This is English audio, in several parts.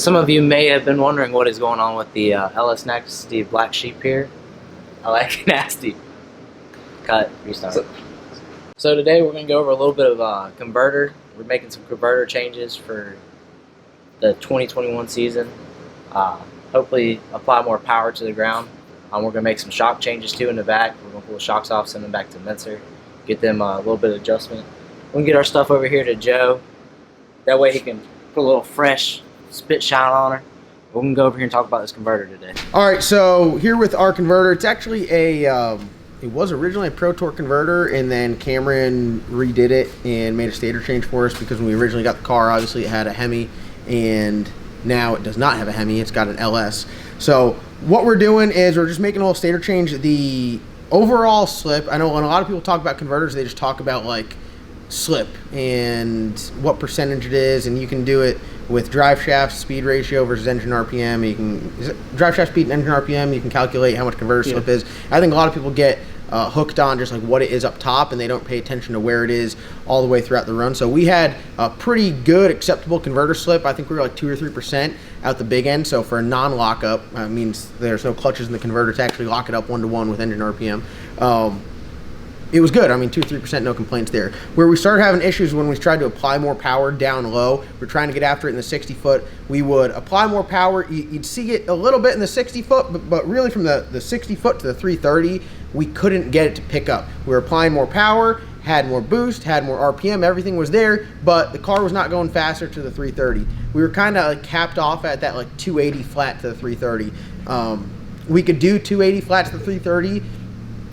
Some of you may have been wondering what is going on with the LS Next, the black sheep here. I like nasty. Cut, restart. So today we're going to go over a little bit of converter. We're making some converter changes for the 2021 season. Hopefully apply more power to the ground. We're going to make some shock changes too in the back. We're going to pull the shocks off, send them back to Mincer, get them a little bit of adjustment. We're going to get our stuff over here to Joe. That way he can put a little fresh spit shine on her. We're going to go over here and talk about this converter today. All right, so here with our converter, it's actually it was originally a Pro Torque converter, and then Cameron redid it and made a stator change for us because when we originally got the car, obviously it had a Hemi, and now it does not have a Hemi, it's got an LS. So what we're doing is we're just making a little stator change. The overall slip, I know when a lot of people talk about converters, they just talk about like slip and what percentage it is, and you can do it with drive shaft speed ratio versus engine RPM. You can drive shaft speed and engine RPM. You can calculate how much converter slip is. I think a lot of people get hooked on just like what it is up top, and they don't pay attention to where it is all the way throughout the run. So we had a pretty good acceptable converter slip. I think we were like 2 or 3% out the big end. So for a non-lockup, means there's no clutches in the converter to actually lock it up 1-to-1 with engine RPM. It was good. I mean, 2 or 3%, no complaints there. Where we started having issues when we tried to apply more power down low, we're trying to get after it in the 60 foot. We would apply more power. You'd see it a little bit in the 60 foot, but really from the 60 foot to the 330, we couldn't get it to pick up. We were applying more power, had more boost, had more RPM, everything was there, but the car was not going faster to the 330. We were kind of like capped off at that like 280 flat to the 330. We could do 280 flat to the 330,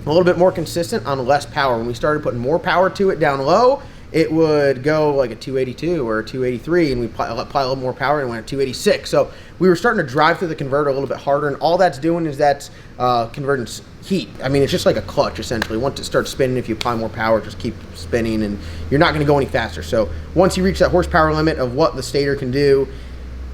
a little bit more consistent on less power. When we started putting more power to it down low, it would go like a 282 or a 283, and we apply a little more power and went at 286. So we were starting to drive through the converter a little bit harder, and all that's doing is that's converting heat. I mean, it's just like a clutch essentially. Once it starts spinning, if you apply more power, just keep spinning, and you're not going to go any faster. So once you reach that horsepower limit of what the stator can do,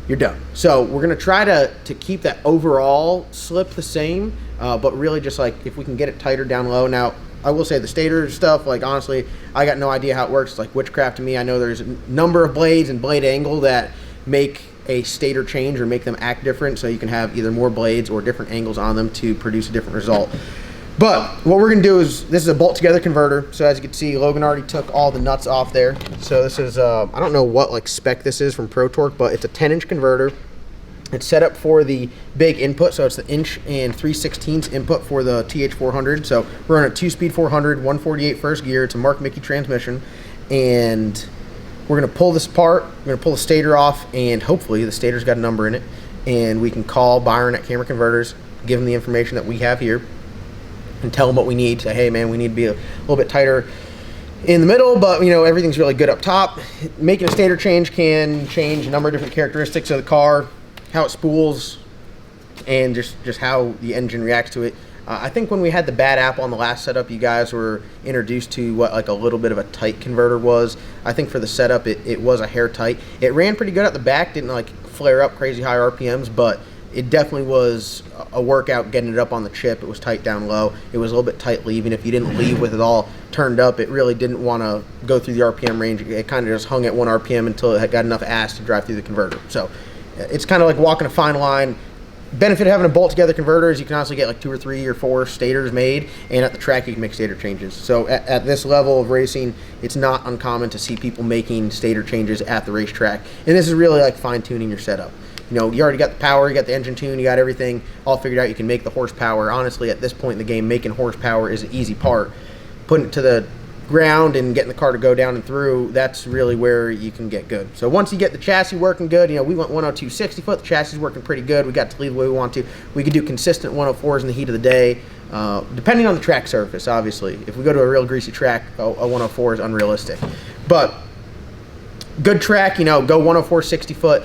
you're done. So we're going to try to keep that overall slip the same, but really just like if we can get it tighter down low. Now, I will say the stator stuff, like honestly, I got no idea how it works. It's like witchcraft to me. I know there's a number of blades and blade angle that make a stator change or make them act different, so you can have either more blades or different angles on them to produce a different result. But what we're going to do is, this is a bolt together converter. So as you can see, Logan already took all the nuts off there. So this is, I don't know what like spec this is from Pro Torque, but it's a 10-inch converter. It's set up for the big input, so it's the 1 and 3/16 input for the TH400. So we're on a 2-speed 400, 148 first gear. It's a Mark Mickey transmission, and we're going to pull this apart. We're going to pull the stator off, and hopefully the stator's got a number in it, and we can call Byron at Camera Converters, give him the information that we have here, and tell them what we need. Say, hey man, we need to be a little bit tighter in the middle, but you know, everything's really good up top. Making a stator change can change a number of different characteristics of the car, how it spools, and just how the engine reacts to it. I think when we had the bad apple on the last setup, you guys were introduced to what like a little bit of a tight converter was. I think for the setup, it was a hair tight. It ran pretty good at the back, didn't like flare up crazy high RPMs, but it definitely was a workout getting it up on the chip. It was tight down low. It was a little bit tight leaving. If you didn't leave with it all turned up, it really didn't want to go through the RPM range. It kind of just hung at 1 RPM until it had got enough ass to drive through the converter. So it's kind of like walking a fine line. Benefit of having a bolt together converter is you can honestly get like 2 or 3 or 4 stators made, and at the track you can make stator changes. So at this level of racing, it's not uncommon to see people making stator changes at the racetrack, and this is really like fine-tuning your setup. You know, you already got the power, you got the engine tune, you got everything all figured out. You can make the horsepower. Honestly, at this point in the game, making horsepower is an easy part. Putting it to the ground and getting the car to go down and through, that's really where you can get good. So once you get the chassis working good, you know, we went 102 60 foot, the chassis is working pretty good. We got to lead the way we want to. We could do consistent 104s in the heat of the day, depending on the track surface, obviously. If we go to a real greasy track, a 104 is unrealistic. But good track, you know, go 104 60 foot.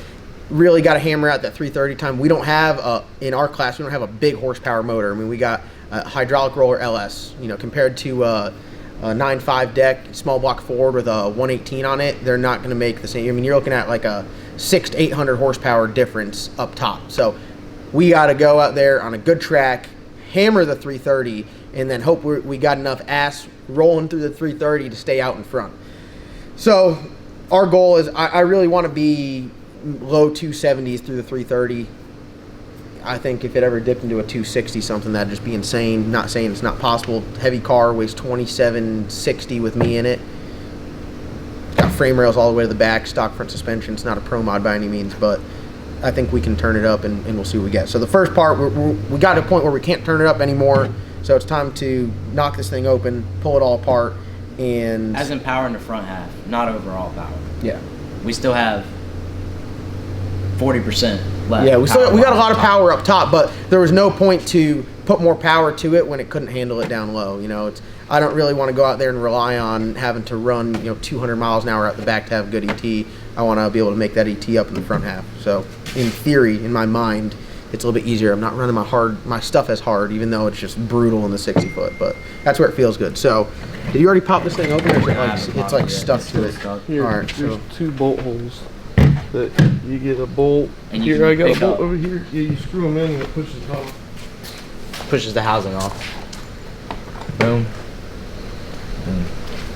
Really got to hammer out that 330 time. We don't have, in our class, we don't have a big horsepower motor. I mean, we got a hydraulic roller LS, you know, compared to a 9.5 deck, small block Ford with a 118 on it, they're not going to make the same. I mean, you're looking at like a 600 to 800 horsepower difference up top. So we got to go out there on a good track, hammer the 330, and then hope we got enough ass rolling through the 330 to stay out in front. So our goal is I really want to be low 270s through the 330. I think if it ever dipped into a 260 something, that'd just be insane. Not saying it's not possible. Heavy car, weighs 2760 with me in it. Got frame rails all the way to the back, stock front suspension. It's not a pro mod by any means, but I think we can turn it up and we'll see what we get. So the first part, we got to a point where we can't turn it up anymore. So it's time to knock this thing open, pull it all apart, and... As in power in the front half, not overall power. Yeah. We still have 40% left. Yeah, we got a lot of power up top, but there was no point to put more power to it when it couldn't handle it down low. You know, I don't really want to go out there and rely on having to run 200 miles an hour out the back to have good ET. I want to be able to make that ET up in the front half. So in theory, in my mind, it's a little bit easier. I'm not running my stuff as hard, even though it's just brutal in the 60 foot, but that's where it feels good. So did you already pop this thing open, or is it's like stuck to it? Here, all right, there's 2 bolt holes that you get a bolt. And here, I got a bolt up. over here. Yeah, you screw them in and it pushes off. Pushes the housing off. Boom. Boom.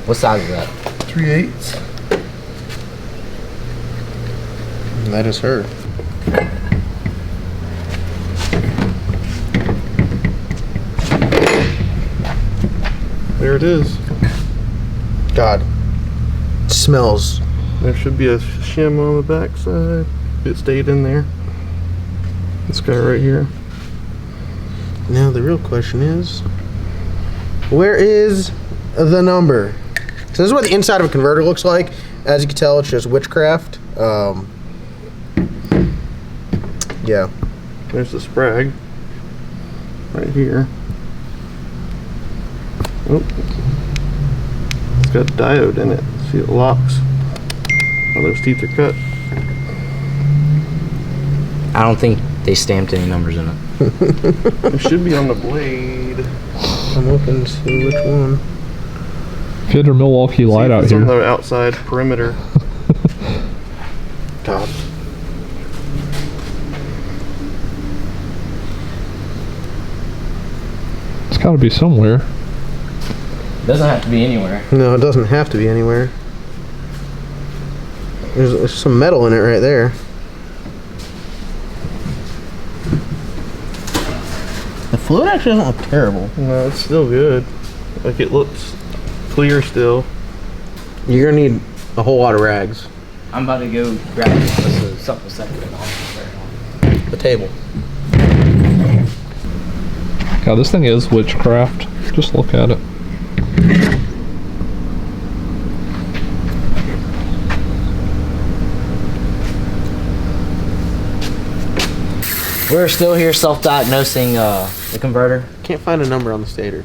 What size is that? 3/8. That is her. There it is. God, it smells. There should be a shim on the back side. It stayed in there. This guy right here. Now the real question is, where is the number? So this is what the inside of a converter looks like. As you can tell, it's just witchcraft. Yeah. There's the sprag. Right here. Oh. It's got a diode in it. See, it locks. Oh, those teeth are cut. I don't think they stamped any numbers in it. It should be on the blade. I'm looking to see which one. Get a Milwaukee light out It's here. on the outside perimeter. God. It's got to be somewhere. Doesn't have to be anywhere. No, it doesn't have to be anywhere. There's some metal in it right there. The fluid actually doesn't look terrible. No, it's still good. Like, it looks clear still. You're gonna need a whole lot of rags. I'm about to go grab something second. The table. God, this thing is witchcraft. Just look at it. We're still here self-diagnosing the converter. Can't find a number on the stator.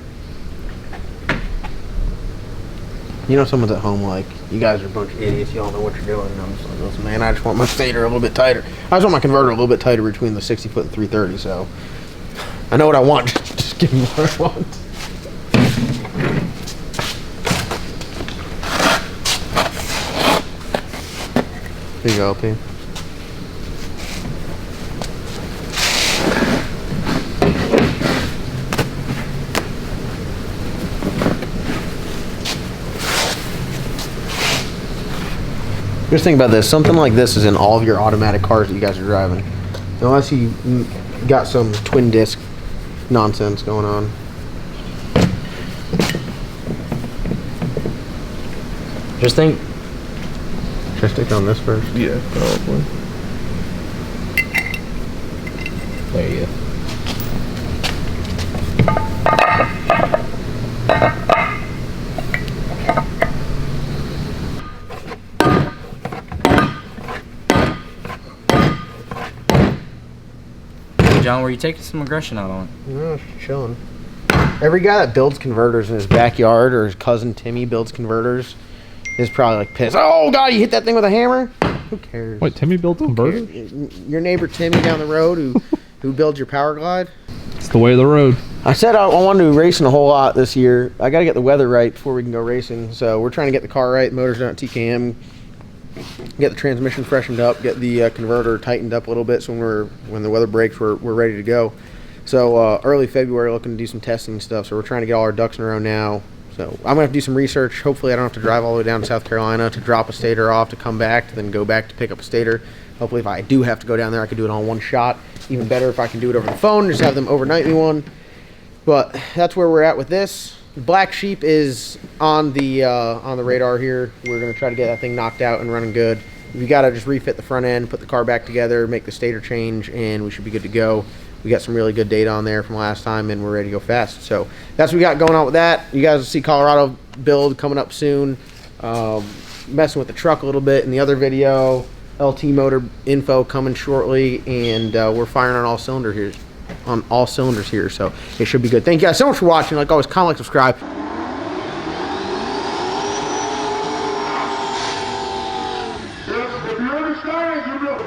You know, someone's at home like, you guys are a bunch of idiots, you all know what you're doing. And I'm just like, listen, man, I just want my stator a little bit tighter. I just want my converter a little bit tighter between the 60 foot and 330, so I know what I want. Just give me what I want. Here you go, LP. Just think about this. Something like this is in all of your automatic cars that you guys are driving. Unless you got some twin disc nonsense going on. Just think. Should I stick on this first? Yeah, probably. There you go. John, were you taking some aggression out on it? No, it's chilling. Every guy that builds converters in his backyard, or his cousin Timmy builds converters, is probably like pissed. Oh God, you hit that thing with a hammer? Who cares? Wait, Timmy built a converter? Your neighbor Timmy down the road who builds your Power Glide? It's the way of the road. I said I wanted to be racing a whole lot this year. I got to get the weather right before we can go racing. So we're trying to get the car right, motor's not TKM, get the transmission freshened up, get the converter tightened up a little bit so when the weather breaks, we're ready to go. So early February, looking to do some testing stuff. So we're trying to get all our ducks in a row now. So I'm going to have to do some research. Hopefully I don't have to drive all the way down to South Carolina to drop a stator off, to come back, to then go back to pick up a stator. Hopefully if I do have to go down there, I can do it on one shot. Even better if I can do it over the phone, just have them overnight me one. But that's where we're at with this. Black Sheep is on the radar here. We're gonna try to get that thing knocked out and running good. We gotta just refit the front end, put the car back together, make the stator change, and we should be good to go. We got some really good data on there from last time, and we're ready to go fast. So that's what we got going on with that. You guys will see Colorado build coming up soon. Messing with the truck a little bit in the other video. LT motor info coming shortly, and we're firing on all cylinders here. So it should be good. Thank you guys so much for watching. Like always, comment, like, subscribe. If you understand, you know.